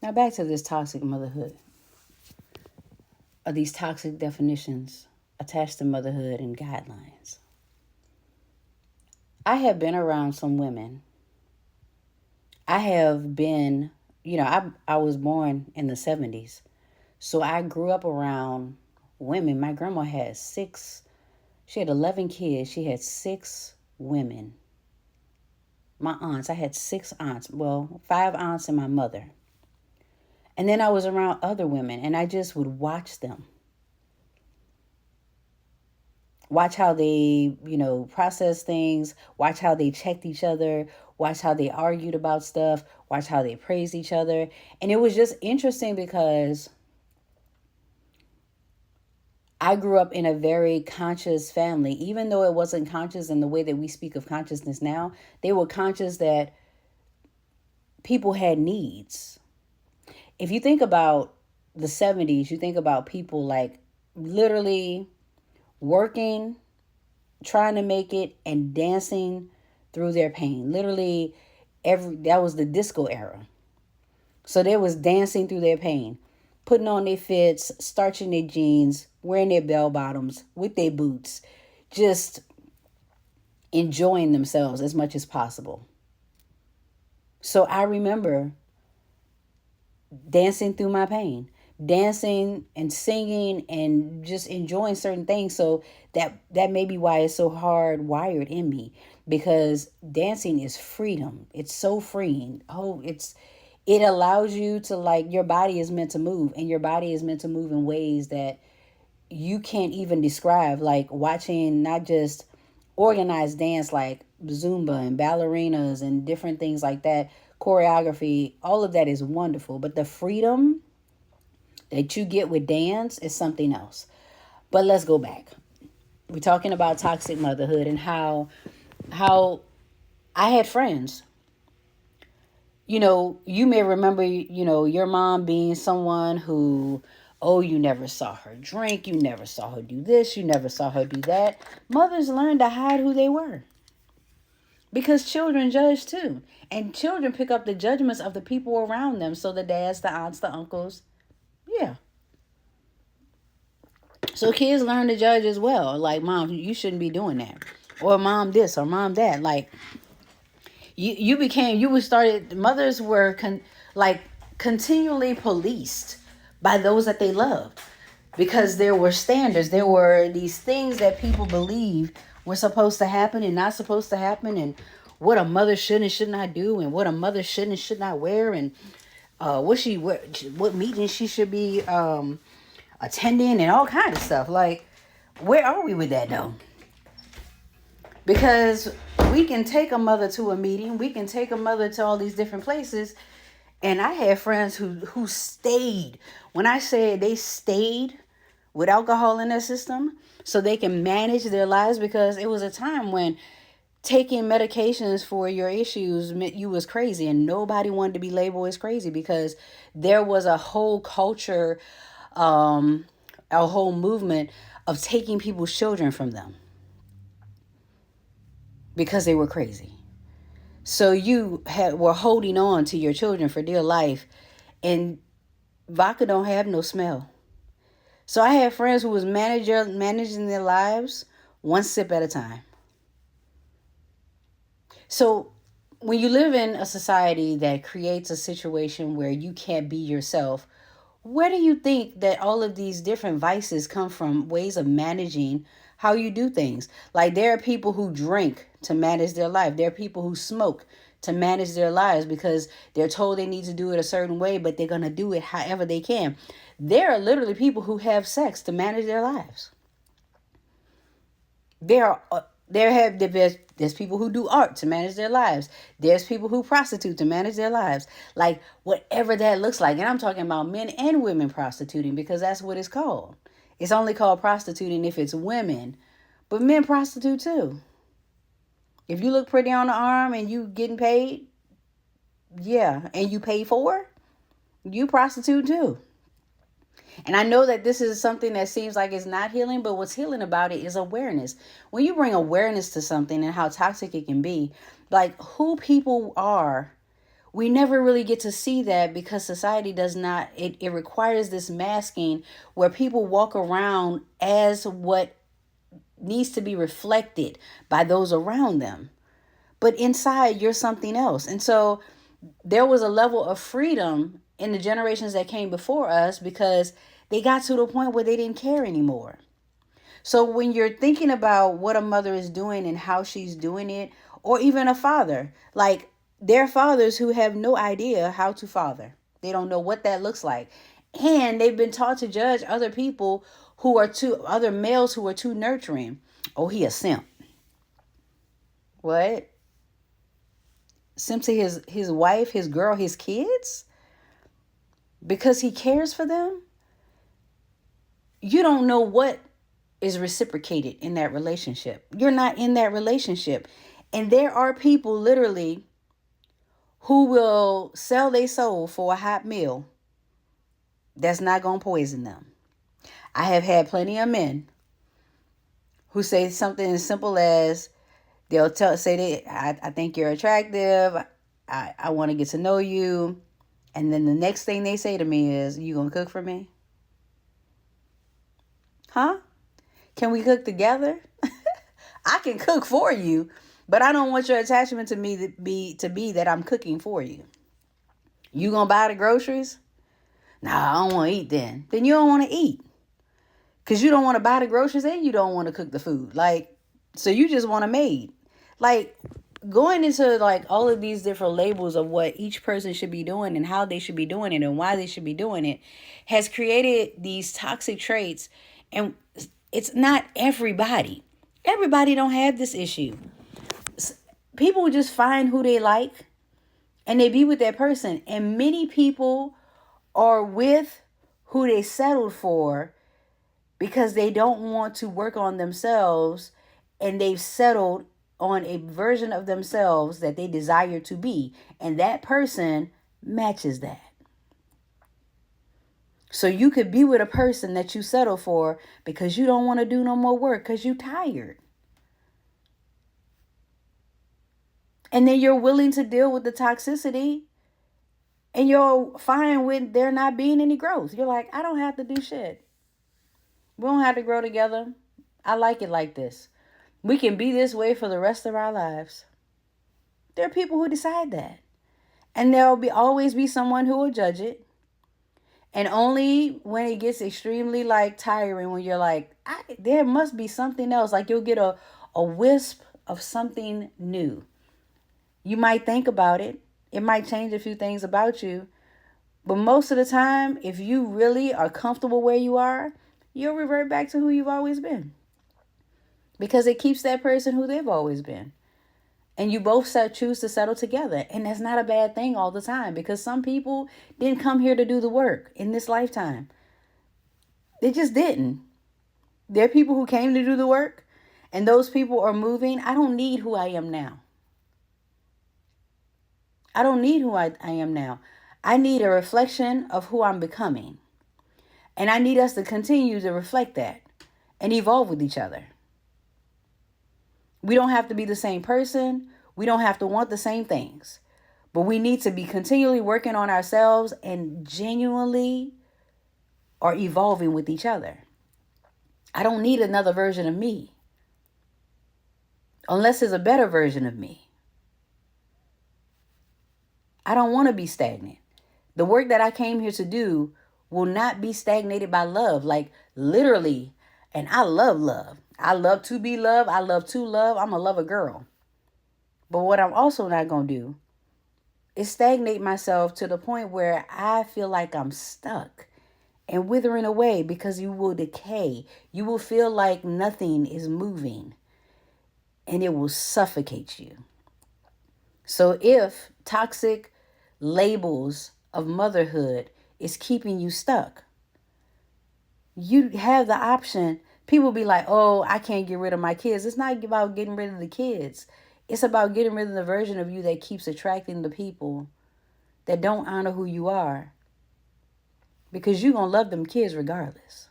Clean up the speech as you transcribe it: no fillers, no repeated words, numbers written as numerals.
Now back to this toxic motherhood, or these toxic definitions attached to motherhood and guidelines. I have been around some women. I have been, I was born in the 70s. So I grew up around women. My grandma had she had 11 kids. She had 6 women. My aunts, I had 6 aunts. Well, 5 aunts and my mother. And then I was around other women and I just would watch them. Watch how they, process things. Watch how they checked each other. Watch how they argued about stuff. Watch how they praised each other. And it was just interesting because I grew up in a very conscious family. Even though it wasn't conscious in the way that we speak of consciousness now, they were conscious that people had needs. If you think about the 70s, you think about people like literally working, trying to make it, and dancing through their pain. Literally, that was the disco era. So they was dancing through their pain, putting on their fits, starching their jeans, wearing their bell bottoms with their boots, just enjoying themselves as much as possible. So I remember dancing through my pain, dancing and singing and just enjoying certain things. So that may be why it's so hardwired in me, because dancing is freedom. It's so freeing. It allows you to, like, your body is meant to move, and your body is meant to move in ways that you can't even describe. Like watching not just organized dance like Zumba and ballerinas and different things like that, choreography, all of that is wonderful. But the freedom that you get with dance is something else. But let's go back. We're talking about toxic motherhood and how I had friends. You may remember, your mom being someone who, you never saw her drink, you never saw her do this, you never saw her do that. Mothers learned to hide who they were. Because children judge too. And children pick up the judgments of the people around them. So the dads, the aunts, the uncles. Yeah. So kids learn to judge as well. Like, mom, you shouldn't be doing that. Or mom this or mom that. Like, mothers were continually policed by those that they loved. Because there were standards. There were these things that people believed were supposed to happen and not supposed to happen, and what a mother should and should not do, and what a mother should and should not wear, and what meetings she should be attending, and all kinds of stuff. Like, where are we with that though? Because we can take a mother to a meeting, we can take a mother to all these different places, and I had friends who stayed. When I say they stayed with alcohol in their system so they can manage their lives, because it was a time when taking medications for your issues meant you was crazy, and nobody wanted to be labeled as crazy, because there was a whole culture, a whole movement of taking people's children from them because they were crazy. So you were holding on to your children for dear life, and vodka don't have no smell. So I had friends who was managing their lives one sip at a time. So when you live in a society that creates a situation where you can't be yourself, where do you think that all of these different vices come from? Ways of managing how you do things. Like, there are people who drink to manage their life. There are people who smoke to manage their lives because they're told they need to do it a certain way, but they're going to do it however they can. There are literally people who have sex to manage their lives. There's people who do art to manage their lives. There's people who prostitute to manage their lives. Like, whatever that looks like. And I'm talking about men and women prostituting, because that's what it's called. It's only called prostituting if it's women, but men prostitute too. If you look pretty on the arm and you getting paid, yeah, and you pay for, you prostitute too. And I know that this is something that seems like it's not healing, but what's healing about it is awareness. When you bring awareness to something and how toxic it can be, like who people are we never really get to see that because society does not, it requires this masking where people walk around as what needs to be reflected by those around them. But inside, you're something else. And so there was a level of freedom in the generations that came before us because they got to the point where they didn't care anymore. So when you're thinking about what a mother is doing and how she's doing it, or even a father, like there are fathers who have no idea how to father. They don't know what that looks like. And they've been taught to judge other people who are other males who are too nurturing. Oh, he a simp. What? Simp to his wife, his girl, his kids? Because he cares for them? You don't know what is reciprocated in that relationship. You're not in that relationship. And there are people literally who will sell their soul for a hot meal that's not going to poison them. I have had plenty of men who say something as simple as, I think you're attractive. I want to get to know you. And then the next thing they say to me is, you going to cook for me? Huh? Can we cook together? I can cook for you, but I don't want your attachment to me to be that I'm cooking for you. You gonna buy the groceries? Nah, I don't want to eat then. Then you don't want to eat. Because you don't want to buy the groceries and you don't want to cook the food. Like, so you just want a maid. Like, going into like all of these different labels of what each person should be doing and how they should be doing it and why they should be doing it has created these toxic traits. And it's not everybody. Everybody don't have this issue. People just find who they like and they be with that person. And many people are with who they settled for because they don't want to work on themselves and they've settled on a version of themselves that they desire to be. And that person matches that. So you could be with a person that you settle for because you don't want to do no more work because you're tired. And then you're willing to deal with the toxicity and you're fine with there not being any growth. You're like, I don't have to do shit. We don't have to grow together. I like it like this. We can be this way for the rest of our lives. There are people who decide that. And there'll always be someone who will judge it. And only when it gets extremely like tiring, when you're like, there must be something else. Like you'll get a wisp of something new. You might think about it. It might change a few things about you. But most of the time, if you really are comfortable where you are, you'll revert back to who you've always been. Because it keeps that person who they've always been. And you both choose to settle together. And that's not a bad thing all the time. Because some people didn't come here to do the work in this lifetime. They just didn't. There are people who came to do the work. And those people are moving. I don't need who I am now. I don't need who I am now. I need a reflection of who I'm becoming. And I need us to continue to reflect that and evolve with each other. We don't have to be the same person. We don't have to want the same things. But we need to be continually working on ourselves and genuinely are evolving with each other. I don't need another version of me. Unless there's a better version of me. I don't want to be stagnant. The work that I came here to do will not be stagnated by love. Like literally. And I love love. I love to be loved. I love to love. I'm a lover girl. But what I'm also not going to do is stagnate myself to the point where I feel like I'm stuck and withering away because you will decay. You will feel like nothing is moving and it will suffocate you. So if toxic labels of motherhood is keeping you stuck, you have the option. People be like, oh, I can't get rid of my kids. It's not about getting rid of the kids. It's about getting rid of the version of you that keeps attracting the people that don't honor who you are. Because you're going to love them kids regardless.